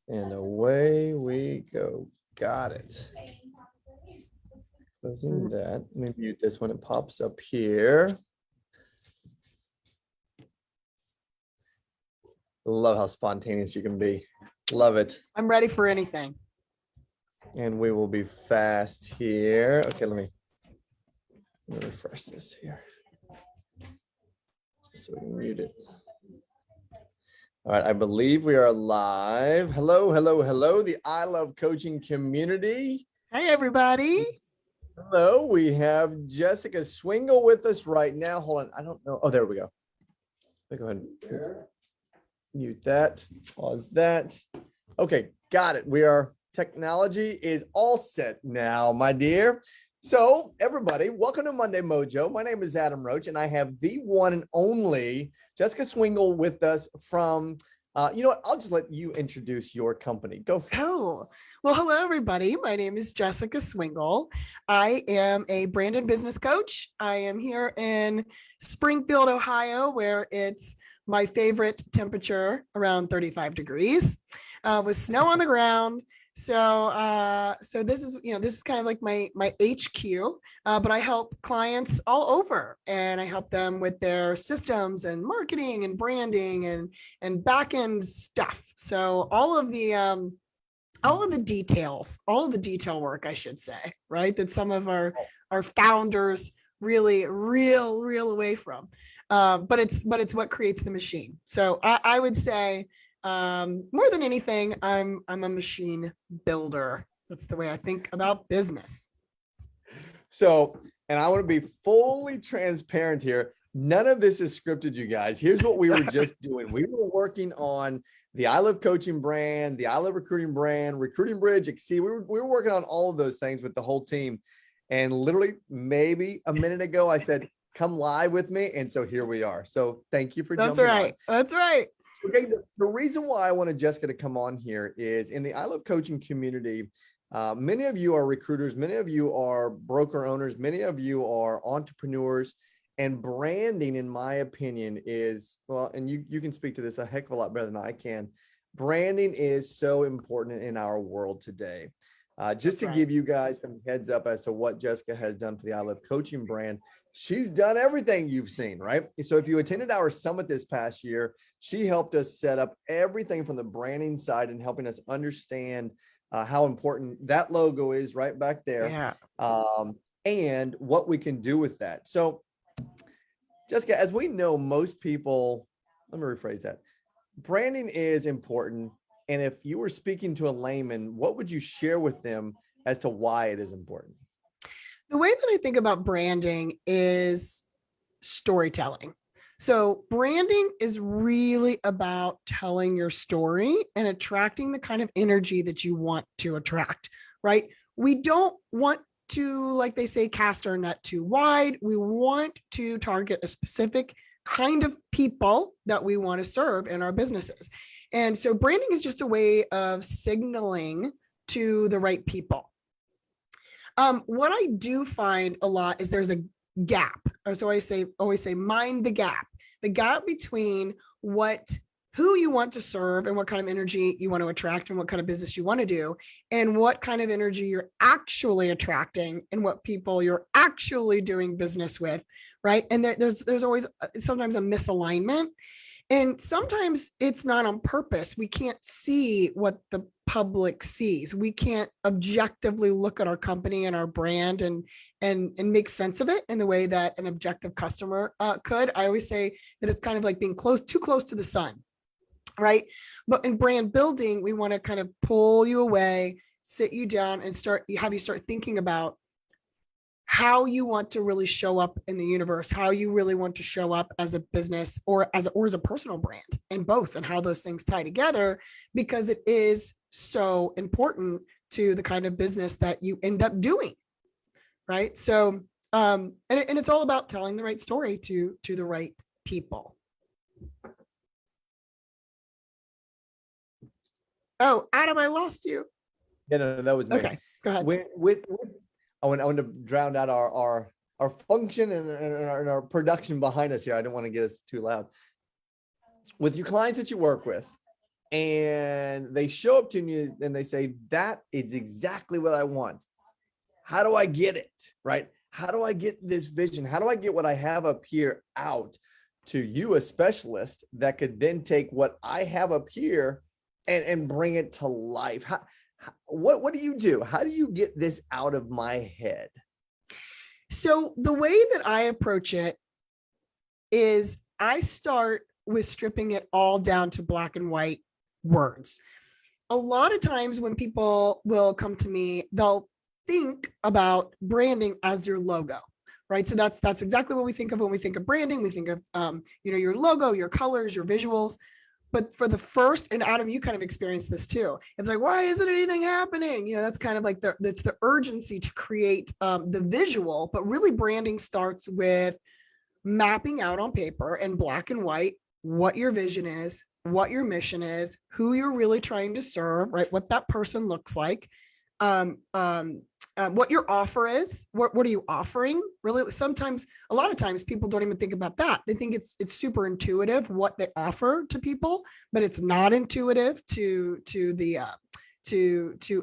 And away we go. Got it. Closing that. Let me mute this when it pops up here. Love how spontaneous you can be. Love it. I'm ready for anything. And we will be fast here. Okay, let me refresh this here. Just so we can mute it. All right, I believe we are live. Hello, hello, hello, the I Love Coaching community. Hey, everybody. Hello, we have Jessica Swingle with us right now. Hold on, I don't know. Oh, there we go. Let me go ahead and mute that, pause that. Okay, got it. Technology is all set now, my dear. So everybody, welcome to Monday Mojo. My name is Adam Roach, and I have the one and only Jessica Swingle with us from, you know what, I'll just let you introduce your company. Go for it. Oh, well, hello, everybody. My name is Jessica Swingle. I am a brand and business coach. I am here in Springfield, Ohio, where it's my favorite temperature, around 35 degrees, with snow on the ground. So this is kind of like my HQ, but I help clients all over, and I help them with their systems and marketing and branding and back end stuff. So all of the details, all of the detail work, I should say, right, that some of our founders really reel away from, but it's what creates the machine. So I would say, more than anything, I'm a machine builder. That's the way I think about business. So, and I want to be fully transparent here. None of this is scripted, you guys. Here's what we were just doing. We were working on the I Love Coaching brand, the I Love Recruiting brand, Recruiting Bridge, Exceed. We were working on all of those things with the whole team. And literally maybe a minute ago, I said, come live with me. And so here we are. So thank you for jumping on. That's right. Okay, the reason why I wanted Jessica to come on here is in the I Love Coaching community, many of you are recruiters, many of you are broker owners, many of you are entrepreneurs, and branding, in my opinion, is, well, and you can speak to this a heck of a lot better than I can. Branding is so important in our world today. Just to give you guys some heads up as to what Jessica has done for the I Love Coaching brand, she's done everything you've seen, right? So if you attended our summit this past year, she helped us set up everything from the branding side and helping us understand how important that logo is right back there, and what we can do with that. So Jessica, as we know, most people, let me rephrase that. Branding is important. And if you were speaking to a layman, what would you share with them as to why it is important? The way that I think about branding is storytelling. So branding is really about telling your story and attracting the kind of energy that you want to attract, right? We don't want to, like they say, cast our net too wide. We want to target a specific kind of people that we want to serve in our businesses. And so branding is just a way of signaling to the right people. What I do find a lot is there's a gap. So I always say, mind the gap between who you want to serve and what kind of energy you want to attract and what kind of business you want to do, and what kind of energy you're actually attracting and what people you're actually doing business with, right? And there's always sometimes a misalignment. And sometimes it's not on purpose. We can't see what the public sees. We can't objectively look at our company and our brand and make sense of it in the way that an objective customer could. I always say that it's kind of like being too close to the sun, right? But in brand building, we want to kind of pull you away, sit you down, and have you start thinking about how you want to really show up in the universe, how you really want to show up as a business or as a personal brand, and both, and how those things tie together, because it is so important to the kind of business that you end up doing, right? So, and it's all about telling the right story to the right people. Oh, Adam, I lost you. Yeah, no, that was me. Okay, go ahead. I want to drown out our function and our production behind us here. I don't want to get us too loud. With your clients that you work with, and they show up to you and they say, that is exactly what I want. How do I get it? Right? How do I get this vision? How do I get what I have up here out to you, a specialist that could then take what I have up here and bring it to life? What do you do? How do you get this out of my head? So the way that I approach it is I start with stripping it all down to black and white words. A lot of times when people will come to me, they'll think about branding as your logo, right? So that's exactly what we think of when we think of branding. We think of your logo, your colors, your visuals. But for the first, and Adam, you kind of experienced this too. It's like, why isn't anything happening? That's kind of like it's the urgency to create the visual, but really branding starts with mapping out on paper in black and white what your vision is, what your mission is, who you're really trying to serve, right? What that person looks like, what your offer is. What are you offering? Really, sometimes, a lot of times, people don't even think about that. They think it's super intuitive what they offer to people, but it's not intuitive to the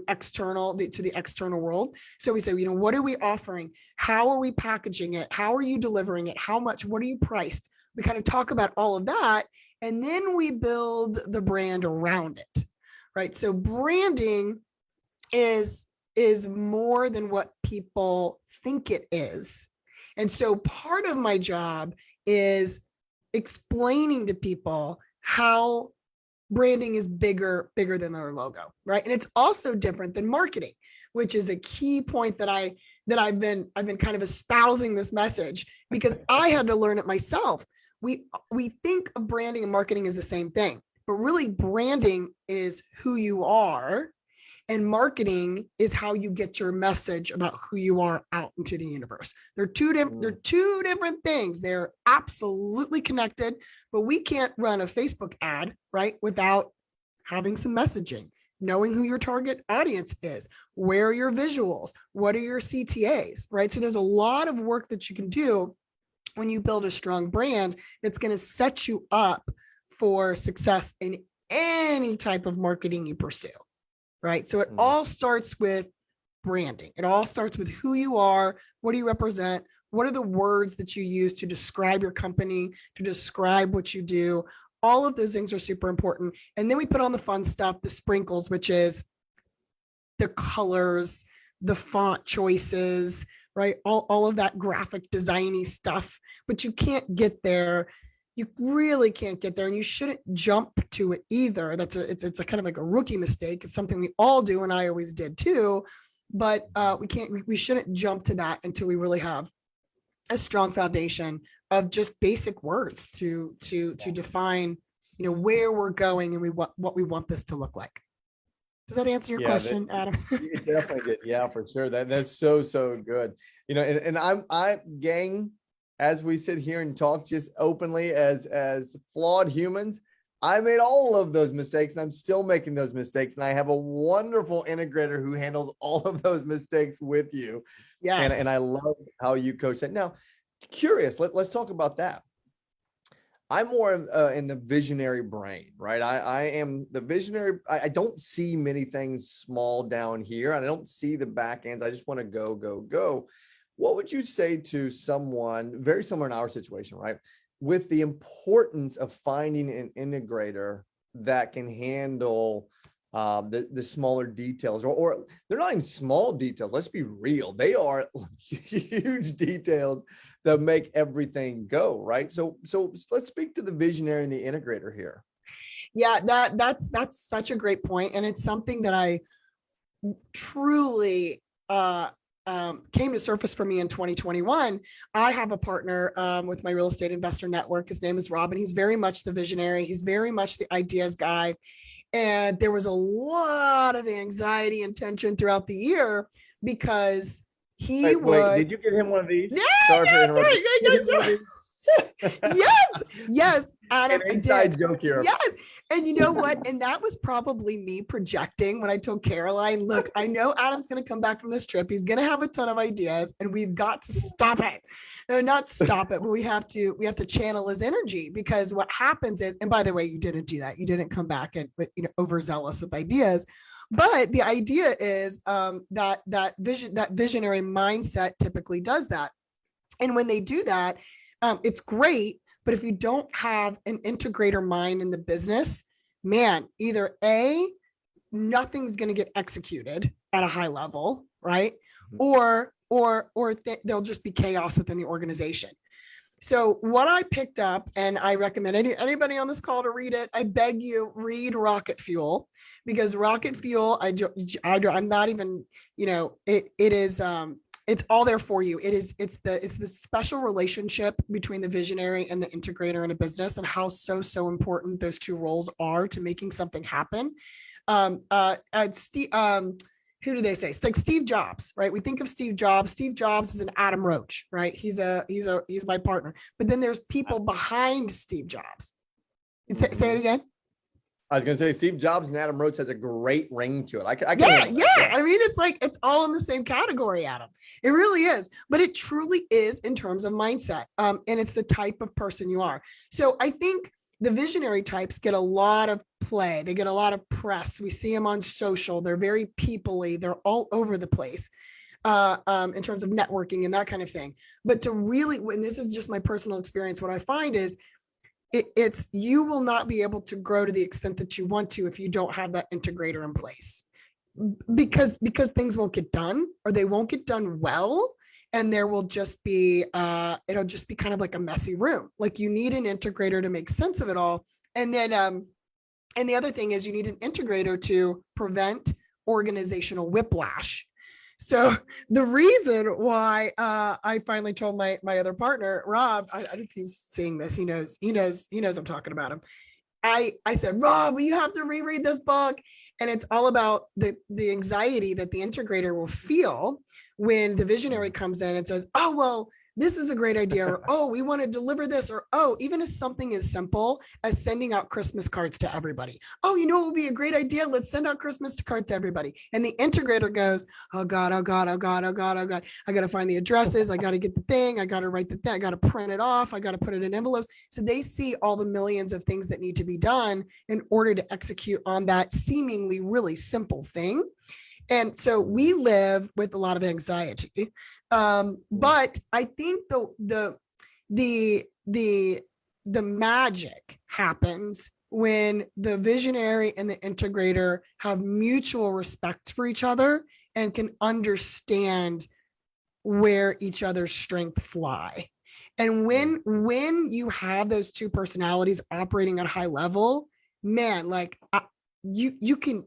external world. So we say, what are we offering? How are we packaging it? How are you delivering it? How much? What are you priced? We kind of talk about all of that, and then we build the brand around it, right? So branding is more than what people think it is. And so part of my job is explaining to people how branding is bigger than their logo, right? And it's also different than marketing, which is a key point that I've been kind of espousing this message because I had to learn it myself. We think of branding and marketing as the same thing, but really branding is who you are, and marketing is how you get your message about who you are out into the universe. They're two different things. They're absolutely connected, but we can't run a Facebook ad, right, without having some messaging, knowing who your target audience is, where are your visuals, what are your CTAs, right? So there's a lot of work that you can do when you build a strong brand that's going to set you up for success in any type of marketing you pursue. Right. So it all starts with branding. It all starts with who you are. What do you represent? What are the words that you use to describe your company, to describe what you do? All of those things are super important. And then we put on the fun stuff, the sprinkles, which is the colors, the font choices, right? All of that graphic designy stuff. But you can't get there. You really can't get there, and you shouldn't jump to it either. It's a kind of like a rookie mistake. It's something we all do, and I always did too. But we shouldn't jump to that until we really have a strong foundation of just basic words to define, where we're going and what we want this to look like. Does that answer your question, Adam? It definitely did. Yeah, for sure. That's so good. And I gang. As we sit here and talk just openly as flawed humans, I made all of those mistakes and I'm still making those mistakes. And I have a wonderful integrator who handles all of those mistakes with you. Yes. And I love how you coach that. Now, curious, let's talk about that. I'm more in the visionary brain, right? I am the visionary. I don't see many things small down here. I don't see the back ends. I just want to go. What would you say to someone very similar in our situation, right? With the importance of finding an integrator that can handle the smaller details, or they're not even small details. Let's be real. They are huge details that make everything go, right? So let's speak to the visionary and the integrator here. Yeah, that's such a great point. And it's something that I truly came to surface for me in 2021. I have a partner with my real estate investor network. His name is Robin. He's very much the visionary. He's very much the ideas guy. And there was a lot of anxiety and tension throughout the year because he Wait, did you get him one of these? Yeah, Sorry for interrupting. Yes, yes, Adam, An I inside did. joke here. Yes. And you know what? And that was probably me projecting when I told Caroline, look, I know Adam's going to come back from this trip. He's going to have a ton of ideas and we've got to stop it. No, not stop it, but we have to channel his energy, because what happens is, and by the way, you didn't do that. You didn't come back and, overzealous with ideas. But the idea is that visionary mindset typically does that. And when they do that, it's great. But if you don't have an integrator mind in the business, man, either A, nothing's going to get executed at a high level, right? Or there'll just be chaos within the organization. So what I picked up, and I recommend anybody on this call to read it, I beg you, read Rocket Fuel, because Rocket Fuel, I'm not even, it is, it's all there for you. It's the special relationship between the visionary and the integrator in a business, and how so important those two roles are to making something happen. Who do they say? It's like Steve Jobs, right? We think of Steve Jobs. Steve Jobs is an Adam Roach, right? He's my partner. But then there's people behind Steve Jobs. Say it again. I was going to say Steve Jobs and Adam Roach has a great ring to it. I can yeah. I mean, it's like, it's all in the same category, Adam. It really is. But it truly is in terms of mindset. And it's the type of person you are. So I think the visionary types get a lot of play. They get a lot of press. We see them on social. They're very people-y. They're all over the place in terms of networking and that kind of thing. But to really, and this is just my personal experience, what I find is it's you will not be able to grow to the extent that you want to if you don't have that integrator in place, because things won't get done, or they won't get done well. And there will just be, it'll just be kind of like a messy room. Like, you need an integrator to make sense of it all. And then, and the other thing is, you need an integrator to prevent organizational whiplash. So the reason why I finally told my other partner, Rob, I don't know if he's seeing this, he knows I'm talking about him. I said, Rob, you have to reread this book. And it's all about the anxiety that the integrator will feel when the visionary comes in and says, oh, well, this is a great idea, or, oh, we want to deliver this, or, oh, even if something as simple as sending out Christmas cards to everybody. Oh, it would be a great idea. Let's send out Christmas cards to everybody. And the integrator goes, oh God, oh God, oh God, oh God, oh God. I got to find the addresses. I got to get the thing. I got to write the thing. I got to print it off. I got to put it in envelopes. So they see all the millions of things that need to be done in order to execute on that seemingly really simple thing. And so we live with a lot of anxiety. But I think the magic happens when the visionary and the integrator have mutual respect for each other and can understand where each other's strengths lie. And when you have those two personalities operating at a high level, man, like you can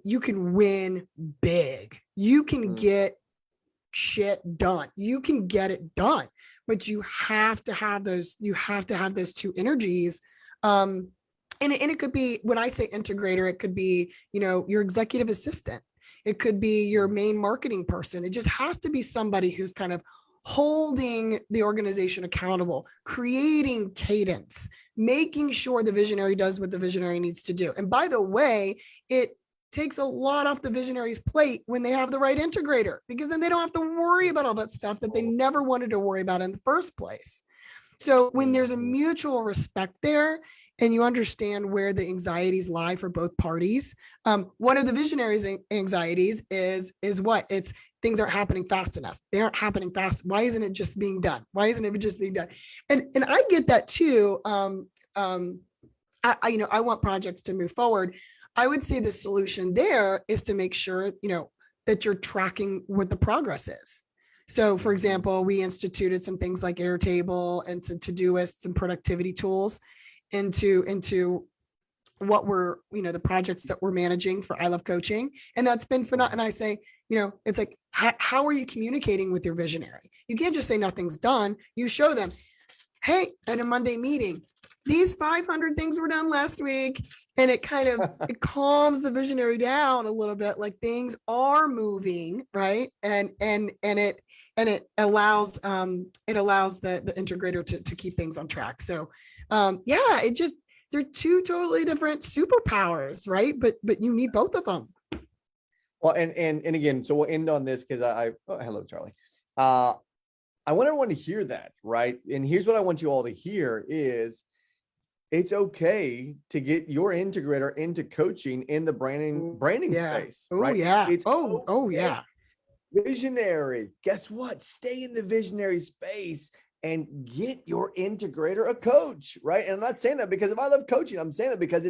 win big. You can get shit done. You can get it done, but you have to have those two energies. And it could be, when I say integrator, it could be, your executive assistant. It could be your main marketing person. It just has to be somebody who's kind of holding the organization accountable, creating cadence, making sure the visionary does what the visionary needs to do. And by the way, it takes a lot off the visionary's plate when they have the right integrator, because then they don't have to worry about all that stuff that they never wanted to worry about in the first place. So when there's a mutual respect there, and you understand where the anxieties lie for both parties, one of the visionaries' anxieties is what? It's things aren't happening fast enough. They aren't happening fast. Why isn't it just being done? Why isn't it just being done? And I get that too. I want projects to move forward. I would say the solution there is to make sure, that you're tracking what the progress is. So for example, we instituted some things like Airtable and some Todoists and productivity tools into what we're, the projects that we're managing for I Love Coaching. And that's been phenomenal. And I say, it's like, how are you communicating with your visionary? You can't just say nothing's done. You show them, hey, at a Monday meeting, these 500 things were done last week. and it kind of it calms the visionary down a little bit, like things are moving, right? And it allows the integrator to keep things on track. So yeah, it just, they're two totally different superpowers, right? But you need both of them. Well, and again, so we'll end on this because oh, hello, Charlie. I want everyone to hear that, right? And here's what I want you all to hear is it's okay to get your integrator into coaching in the branding Yeah. space, Oh right? yeah. It's Oh yeah. visionary. Guess what? Stay in the visionary space and get your integrator a coach, right? And I'm not saying that because if I love coaching, I'm saying that because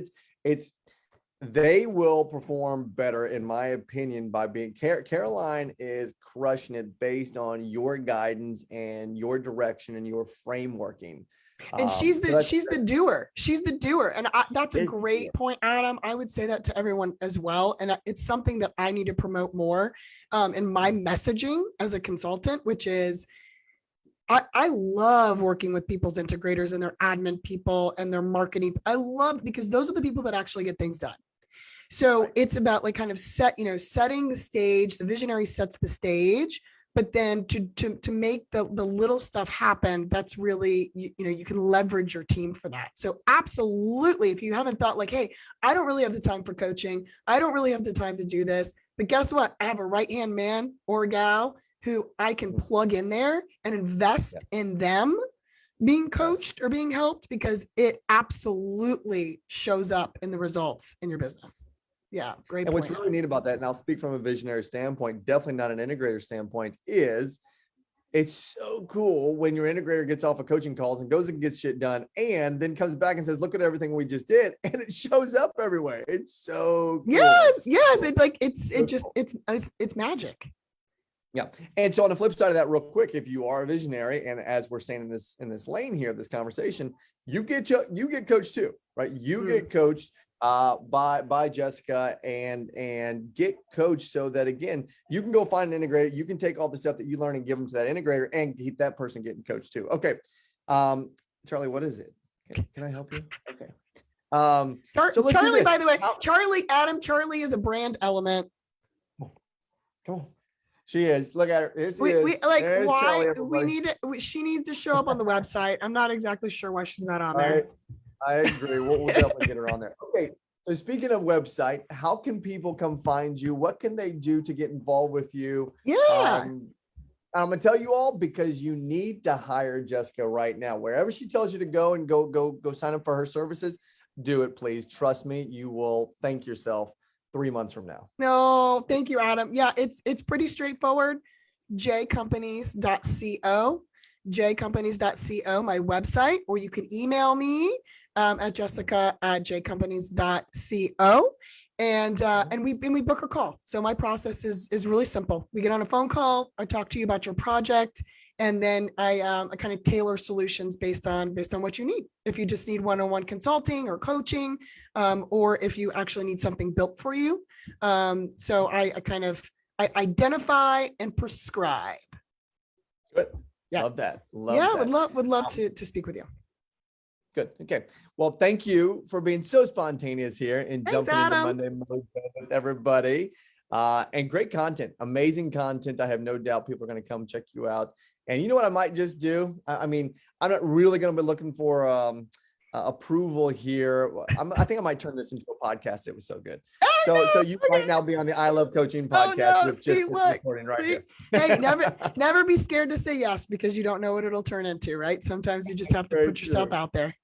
they will perform better, in my opinion, by being Caroline is crushing it based on your guidance and your direction and your frameworking. And she's the doer. She's the doer. And that's a Is great point, Adam. I would say that to everyone as well. And it's something that I need to promote more in my messaging as a consultant, which is I love working with people's integrators and their admin people and their marketing. I love, because those are the people that actually get things done. So it's about like kind of setting the stage. The visionary sets the stage, but then to make the little stuff happen, that's really, you can leverage your team for that. So absolutely, if you haven't thought like, hey, I don't really have the time for coaching, I don't really have the time to do this, but guess what? I have a right-hand man or gal who I can plug in there and invest in them being coached or being helped, because it absolutely shows up in the results in your business. Yeah, great. And point. what's really neat about that, and I'll speak from a visionary standpoint, definitely not an integrator standpoint, is it's so cool when your integrator gets off of coaching calls and goes and gets shit done and then comes back and says, look at everything we just did. And it shows up everywhere. It's so cool. Yes. It's magic. Yeah. And so on the flip side of that, real quick, if you are a visionary, and as we're saying in this lane here, this conversation, you get coached too, right? You get coached by Jessica and get coached so that, again, you can go find an integrator. You can take all the stuff that you learn and give them to that integrator and keep that person getting coached too. Okay. Charlie, what is it? Can I help you? Okay. So Charlie, by the way, Charlie is a brand element. Come on. She is. Look at her. Here she is. There's why Charlie, she needs to show up on the website. I'm not exactly sure why she's not on there. I agree. We'll definitely get her on there. Okay. So speaking of website, how can people come find you? What can they do to get involved with you? Yeah. I'm going to tell you all, because you need to hire Jessica right now. Wherever she tells you to go and go sign up for her services, do it, please. Trust me, you will thank yourself 3 months from now. No, thank you, Adam. Yeah, it's pretty straightforward. jcompanies.co, my website, or you can email me at jessica@jcompanies.co. And we book a call. So my process is really simple. We get on a phone call, I talk to you about your project, and then I kind of tailor solutions based on what you need. If you just need one-on-one consulting or coaching, or if you actually need something built for you. So I identify and prescribe. Good. Yeah. Love that. Would love to speak with you. Good. Okay. Well, thank you for being so spontaneous here and jumping into Monday Mojo with everybody. And great content, amazing content. I have no doubt people are going to come check you out. And you know what I might just do? I mean, I'm not really going to be looking for approval here. I think I might turn this into a podcast. It was so good. So you might now be on the I Love Coaching podcast with just recording right here. Hey, never be scared to say yes, because you don't know what it'll turn into, right? Sometimes you just have to put yourself out there.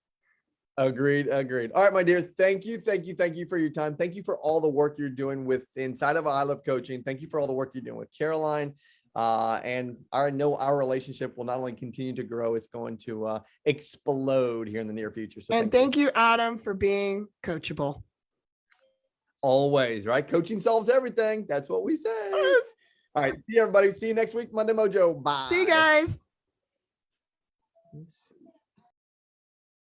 Agreed. All right, my dear. Thank you for your time. Thank you for all the work you're doing with inside of I Love Coaching. Thank you for all the work you're doing with Caroline. And I know our relationship will not only continue to grow, it's going to explode here in the near future. So thank you, Adam, for being coachable. Always, right? Coaching solves everything. That's what we say. Yes. All right. See you, everybody. See you next week, Monday Mojo. Bye. See you guys. Let's see.